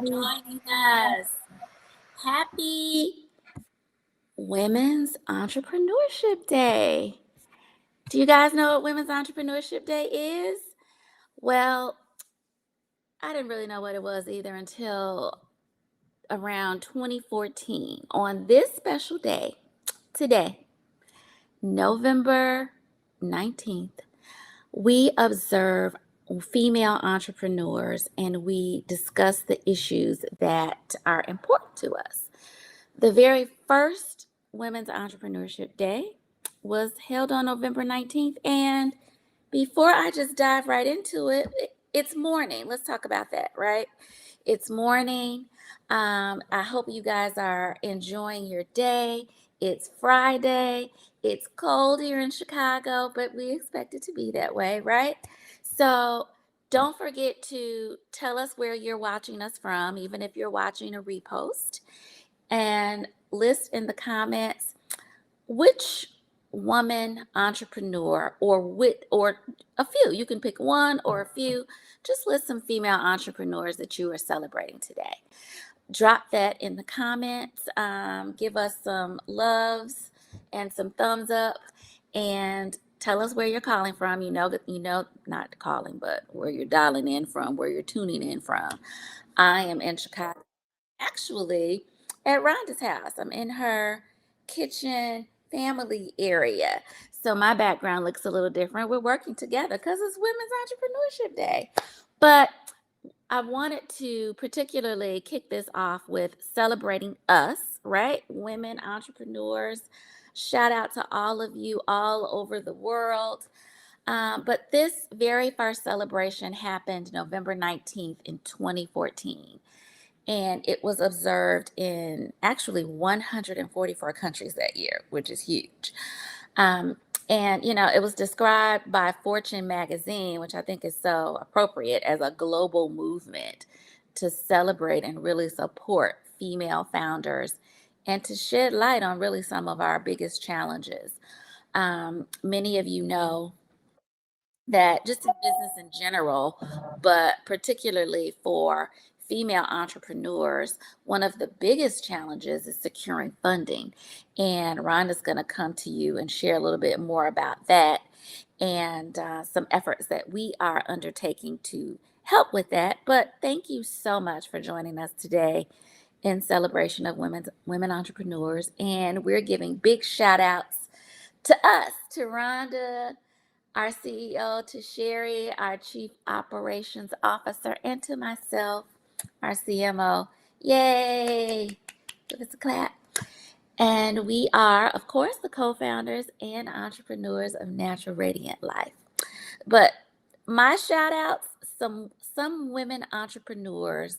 joining us. Happy Women's Entrepreneurship Day. Do you guys know what Women's Entrepreneurship Day is? Well, I didn't really know what it was either until around 2014. On this special day, today, November 19th, we observe female entrepreneurs and we discuss the issues that are important to us. The very first Women's Entrepreneurship Day was held on November 19th. And before I just dive right into it, it's morning. Let's talk about that, right? It's morning. I hope you guys are enjoying your day. It's Friday. It's cold here in Chicago, but we expect it to be that way, right? So don't forget to tell us where you're watching us from, even if you're watching a repost, and list in the comments which woman entrepreneur or a few, you can pick one or a few, just list some female entrepreneurs that you are celebrating today. Drop that in the comments. Give us some loves and some thumbs up, and tell us where you're calling from. Not calling, but where you're dialing in from, where you're tuning in from. I am in Chicago, actually at Rhonda's house. I'm in her kitchen family area. So my background looks a little different. We're working together because it's Women's Entrepreneurship Day. But I wanted to particularly kick this off with celebrating us, right? Women entrepreneurs. Shout out to all of you all over the world. But this very first celebration happened November 19th in 2014. And it was observed in actually 144 countries that year, which is huge. It was described by Fortune magazine, which I think is so appropriate, as a global movement to celebrate and really support female founders and to shed light on really some of our biggest challenges. Many of you know that just in business in general, but particularly for female entrepreneurs, one of the biggest challenges is securing funding. And Rhonda's going to come to you and share a little bit more about that and some efforts that we are undertaking to help with that. But thank you so much for joining us today in celebration of women entrepreneurs. And we're giving big shout outs to us, to Rhonda, our CEO, to Sherry, our Chief Operations Officer, and to myself, our CMO. Yay! Give us a clap. And we are, of course, the co-founders and entrepreneurs of Natural Radiant Life. But my shout outs, some women entrepreneurs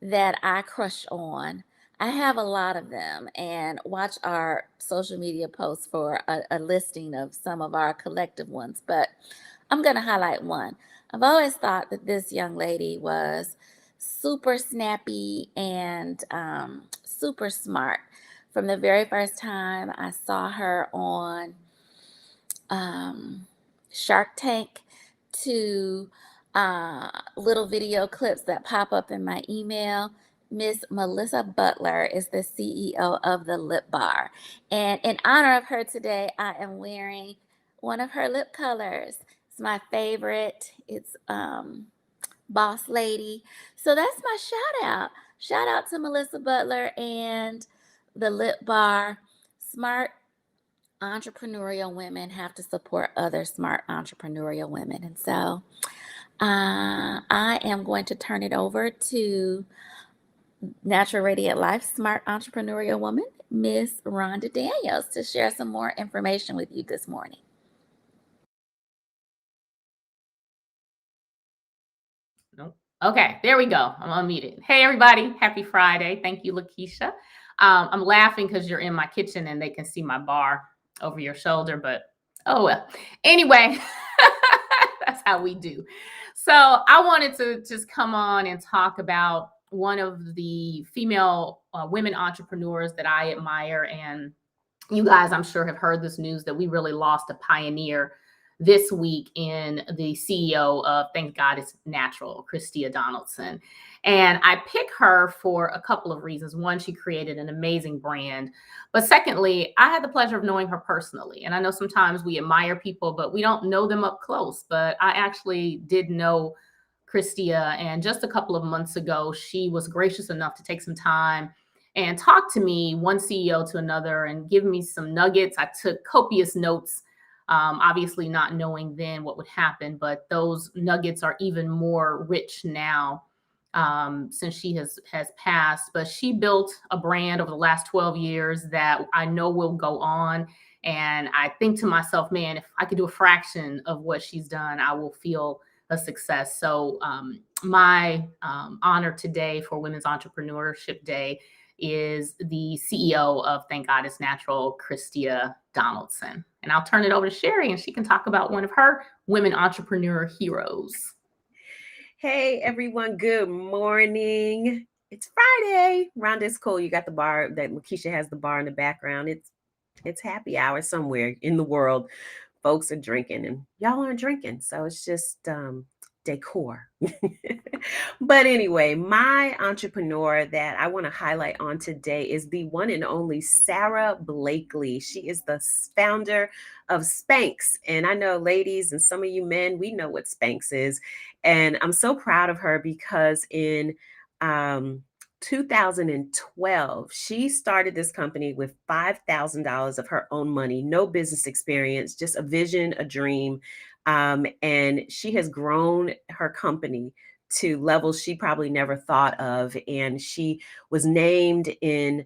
that I crush on. I have a lot of them, and watch our social media posts for a listing of some of our collective ones, but I'm going to highlight one. I've always thought that this young lady was super snappy and super smart. From the very first time I saw her on Shark Tank to little video clips that pop up in my email. Miss Melissa Butler is the CEO of the Lip Bar. And in honor of her today, I am wearing one of her lip colors. It's my favorite. It's Boss Lady. So that's my shout out. Shout out to Melissa Butler and the Lip Bar. Smart entrepreneurial women have to support other smart entrepreneurial women. And so I am going to turn it over to Natural Radiant Life Smart Entrepreneurial Woman, Miss Rhonda Daniels, to share some more information with you this morning. Nope. Okay, there we go. I'm unmuted. Hey, everybody. Happy Friday. Thank you, Lakeisha. I'm laughing because you're in my kitchen and they can see my bar over your shoulder, but oh well. Anyway, that's how we do. So I wanted to just come on and talk about one of the female women entrepreneurs that I admire. And you guys, I'm sure, have heard this news that we really lost a pioneer this week in the CEO of Thank God It's Natural, Christia Donaldson. And I pick her for a couple of reasons. One, she created an amazing brand. But secondly, I had the pleasure of knowing her personally. And I know sometimes we admire people, but we don't know them up close. But I actually did know Christia. And just a couple of months ago, she was gracious enough to take some time and talk to me, one CEO to another, and give me some nuggets. I took copious notes, obviously not knowing then what would happen, but those nuggets are even more rich now since she has passed. But she built a brand over the last 12 years that I know will go on. And I think to myself, man, if I could do a fraction of what she's done, I will feel a success. So my honor today for Women's Entrepreneurship Day is the CEO of Thank God It's Natural, Christia Donaldson. And I'll turn it over to Sherry, and she can talk about one of her women entrepreneur heroes. Hey, everyone. Good morning. It's Friday. Rhonda's cool. You got the bar that Lakeisha has the bar in the background. It's happy hour somewhere in the world. Folks are drinking and y'all aren't drinking. So it's just decor. But anyway, my entrepreneur that I want to highlight on today is the one and only Sarah Blakely. She is the founder of Spanx. And I know, ladies, and some of you men, we know what Spanx is. And I'm so proud of her because in 2012, she started this company with $5,000 of her own money, no business experience, just a vision, a dream. And she has grown her company to levels she probably never thought of. And she was named in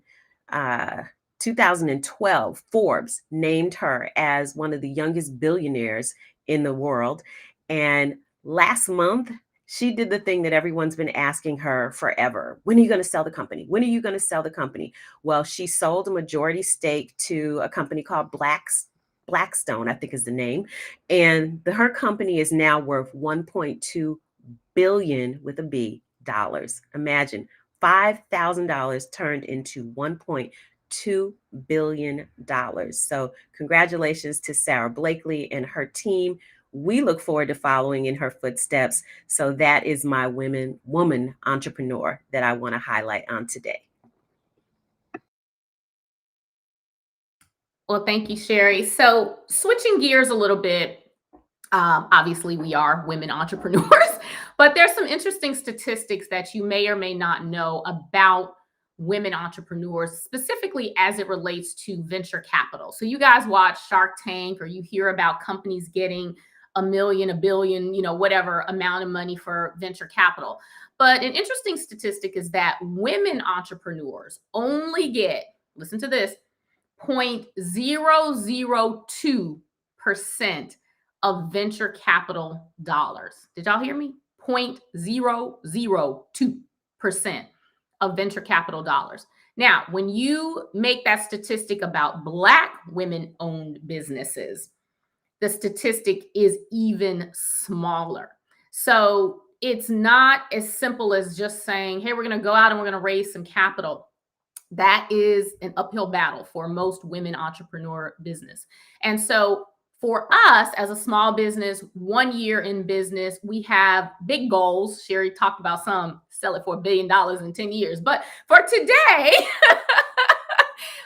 2012, Forbes named her as one of the youngest billionaires in the world. And last month, she did the thing that everyone's been asking her forever. When are you going to sell the company? When are you going to sell the company? Well, she sold a majority stake to a company called Blackstone, I think is the name. And her company is now worth $1.2 billion with a B dollars. Imagine $5,000 turned into $1.2 billion. So congratulations to Sarah Blakely and her team. We look forward to following in her footsteps. So that is my woman entrepreneur that I want to highlight on today. Well, thank you, Sherry. So switching gears a little bit, obviously we are women entrepreneurs, but there's some interesting statistics that you may or may not know about women entrepreneurs, specifically as it relates to venture capital. So you guys watch Shark Tank, or you hear about companies getting $1 million, $1 billion, whatever amount of money for venture capital. But an interesting statistic is that women entrepreneurs only get, listen to this, 0.002% of venture capital dollars. Did y'all hear me? 0.002% of venture capital dollars. Now, when you make that statistic about Black women-owned businesses, the statistic is even smaller. So it's not as simple as just saying, hey, we're going to go out and we're going to raise some capital. That is an uphill battle for most women entrepreneur business. And so for us as a small business, 1 year in business, we have big goals. Sherry talked about some, sell it for $1 billion in 10 years. But for today,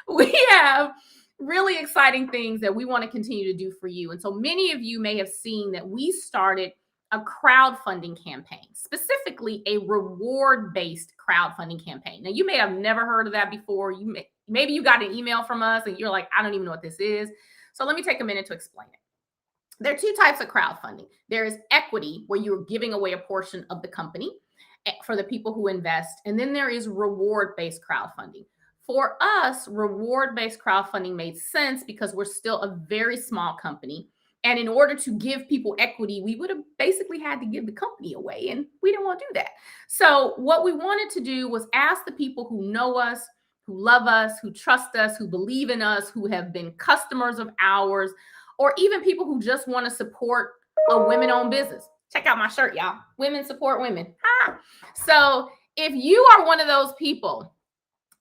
we have really exciting things that we want to continue to do for you. And so many of you may have seen that we started a crowdfunding campaign, specifically a reward-based crowdfunding campaign. Now, you may have never heard of that before. Maybe you got an email from us and you're like, I don't even know what this is. So let me take a minute to explain it. There are two types of crowdfunding. There is equity, where you're giving away a portion of the company for the people who invest. And then there is reward-based crowdfunding. For us, reward-based crowdfunding made sense because we're still a very small company. And in order to give people equity, we would have basically had to give the company away, and we didn't want to do that. So what we wanted to do was ask the people who know us, who love us, who trust us, who believe in us, who have been customers of ours, or even people who just want to support a women-owned business. Check out my shirt, y'all. Women support women. Ha! So if you are one of those people,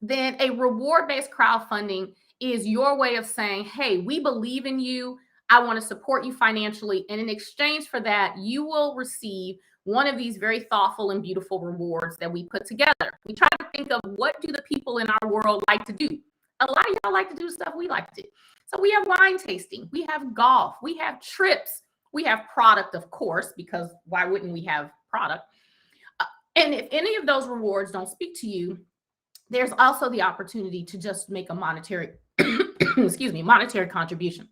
then a reward-based crowdfunding is your way of saying, hey, we believe in you. I want to support you financially. And in exchange for that, you will receive one of these very thoughtful and beautiful rewards that we put together. We try to think of, what do the people in our world like to do? A lot of y'all like to do stuff we like to do. So we have wine tasting, we have golf, we have trips, we have product, of course, because why wouldn't we have product? And if any of those rewards don't speak to you, there's also the opportunity to just make a monetary, monetary contribution.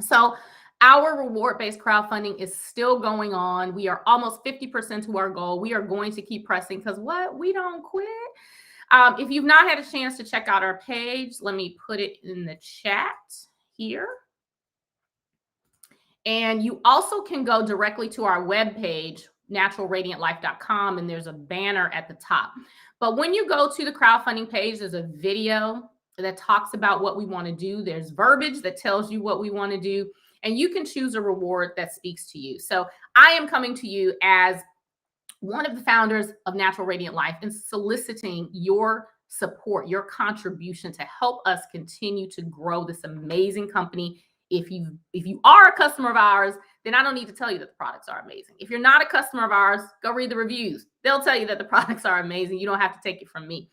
So our reward-based crowdfunding is still going on. We are almost 50% to our goal. We are going to keep pressing because we don't quit. If you've not had a chance to check out our page, let me put it in the chat here. And you also can go directly to our webpage, naturalradiantlife.com, and there's a banner at the top. But when you go to the crowdfunding page, there's a video that talks about what we want to do. There's verbiage that tells you what we want to do, and you can choose a reward that speaks to you. So I am coming to you as one of the founders of Natural Radiant Life and soliciting your support, your contribution to help us continue to grow this amazing company. If you are a customer of ours, then I don't need to tell you that the products are amazing. If you're not a customer of ours, go read the reviews. They'll tell you that the products are amazing. You don't have to take it from me.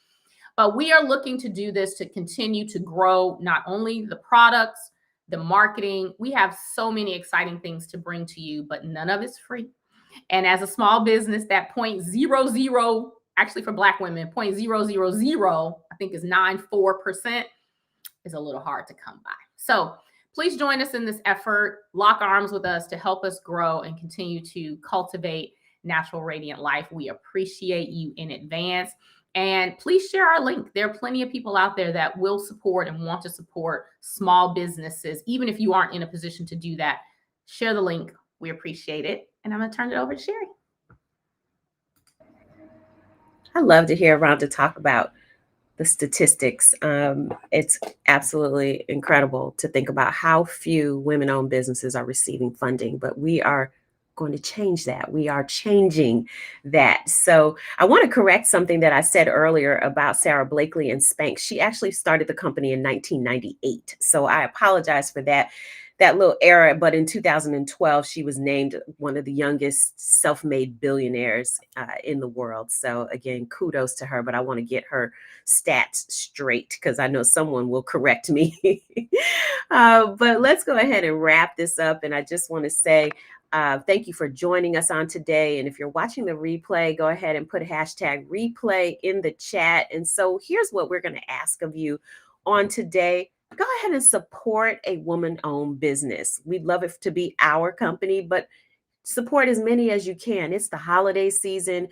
But we are looking to do this to continue to grow not only the products, the marketing. We have so many exciting things to bring to you, but none of it's free. And as a small business, that 0.00, actually for Black women, 0.000, I think is 94%, is a little hard to come by. So please join us in this effort. Lock arms with us to help us grow and continue to cultivate Natural Radiant Life. We appreciate you in advance. And please share our link. There are plenty of people out there that will support and want to support small businesses. Even if you aren't in a position to do that, share the link. We appreciate it. And I'm going to turn it over to Sherry. I love to hear Rhonda talk about the statistics. It's absolutely incredible to think about how few women-owned businesses are receiving funding, but we are going to change that. We are changing that. So I want to correct something that I said earlier about Sarah Blakely and Spanx. She actually started the company in 1998. So I apologize for that little error. But in 2012, she was named one of the youngest self-made billionaires in the world. So again, kudos to her, but I want to get her stats straight because I know someone will correct me. But let's go ahead and wrap this up. And I just want to say, thank you for joining us on today. And if you're watching the replay, go ahead and put #replay in the chat. And so here's what we're going to ask of you on today. Go ahead and support a woman-owned business. We'd love it to be our company, but support as many as you can. It's the holiday season.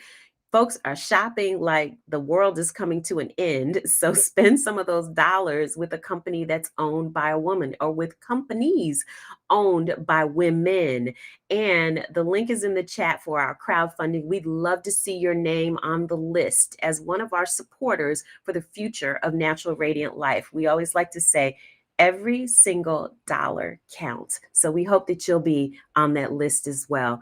Folks are shopping like the world is coming to an end. So spend some of those dollars with a company that's owned by a woman or with companies owned by women. And the link is in the chat for our crowdfunding. We'd love to see your name on the list as one of our supporters for the future of Natural Radiant Life. We always like to say, every single dollar counts. So we hope that you'll be on that list as well.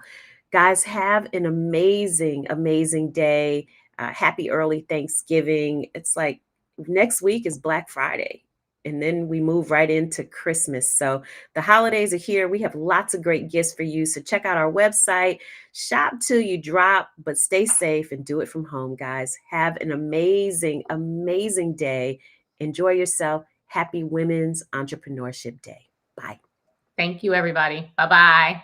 Guys, have an amazing, amazing day. Happy early Thanksgiving. It's like next week is Black Friday, and then we move right into Christmas. So the holidays are here. We have lots of great gifts for you. So check out our website, shop till you drop, but stay safe and do it from home, guys. Have an amazing, amazing day. Enjoy yourself. Happy Women's Entrepreneurship Day. Bye. Thank you, everybody. Bye-bye.